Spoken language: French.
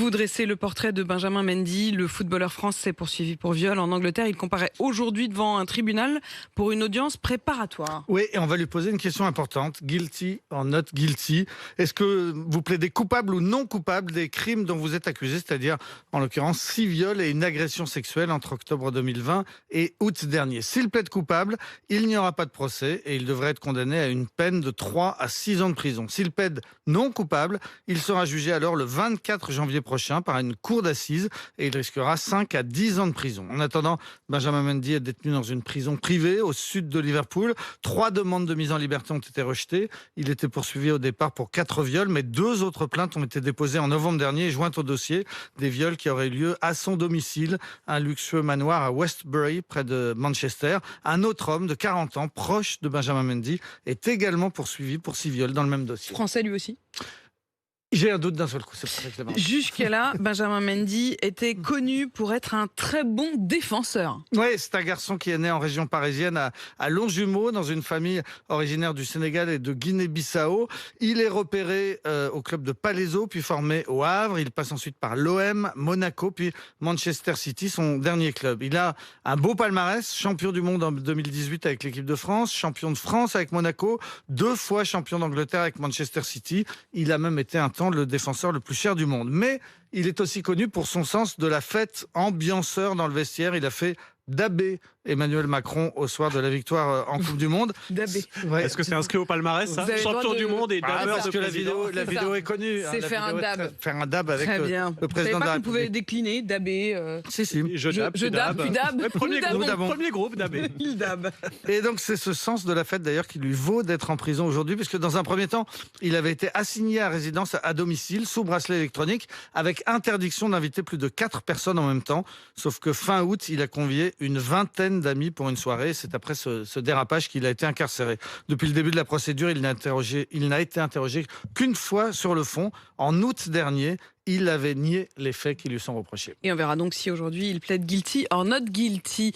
vous dressez le portrait de Benjamin Mendy. Le footballeur français s'est poursuivi pour viol en Angleterre. Il comparaît aujourd'hui devant un tribunal pour une audience préparatoire. Oui, et on va lui poser une question importante. Guilty or not guilty? Est-ce que vous plaidez coupable ou non coupable des crimes dont vous êtes accusé, c'est-à-dire en l'occurrence 6 viols et une agression sexuelle entre octobre 2020 et août dernier? S'il plaide coupable, il n'y aura pas de procès et il devrait être condamné à une peine de 3 à 6 ans de prison. S'il plaide non coupable, il sera jugé alors le 24 janvier prochain par une cour d'assises et il risquera 5 à 10 ans de prison. En attendant, Benjamin Mendy est détenu dans une prison privée au sud de Liverpool. 3 demandes de mise en liberté ont été rejetées. Il était poursuivi au départ pour 4 viols, mais 2 autres plaintes ont été déposées en novembre dernier et jointes au dossier. Des viols qui auraient eu lieu à son domicile, un luxueux manoir à Westbury, près de Manchester. Un autre homme de 40 ans, proche de Benjamin Mendy, est également poursuivi pour 6 viols dans le même dossier. Français lui aussi. J'ai un doute d'un seul coup, c'est pour ça que je l'ai marqué. Jusqu'à là, Benjamin Mendy était connu pour être un très bon défenseur. Oui, c'est un garçon qui est né en région parisienne à Longjumeau, dans une famille originaire du Sénégal et de Guinée-Bissau. Il est repéré au club de Palaiseau, puis formé au Havre. Il passe ensuite par l'OM, Monaco, puis Manchester City, son dernier club. Il a un beau palmarès, champion du monde en 2018 avec l'équipe de France, champion de France avec Monaco, 2 fois champion d'Angleterre avec Manchester City. Il a même été un temps le défenseur le plus cher du monde. Mais il est aussi connu pour son sens de la fête, ambianceur dans le vestiaire. Il a fait daber Emmanuel Macron au soir de la victoire en Coupe du Monde. Daber. Ouais. Est-ce que c'est inscrit au palmarès, ça? Vous avez Champion du monde et dabeur parce de que la président. vidéo est connue. C'est La faire un vidéo est dab. faire un dab avec Très bien. le président de la Vous pouvez République. décliner, daber. Si, si. Je dab, je dab, tu dabs. Ouais, premier, Nous groupe, dabons. premier groupe, dabé. Il dab. Et donc c'est ce sens de la fête d'ailleurs qui lui vaut d'être en prison aujourd'hui, puisque dans un premier temps, il avait été assigné à résidence à domicile, sous bracelet électronique, avec interdiction d'inviter plus de 4 personnes en même temps. Sauf que fin août, il a convié une vingtaine d'amis pour une soirée. C'est après ce dérapage qu'il a été incarcéré. Depuis le début de la procédure, il n'a été interrogé qu'une fois sur le fond. En août dernier, il avait nié les faits qui lui sont reprochés. Et on verra donc si aujourd'hui il plaide guilty or not guilty.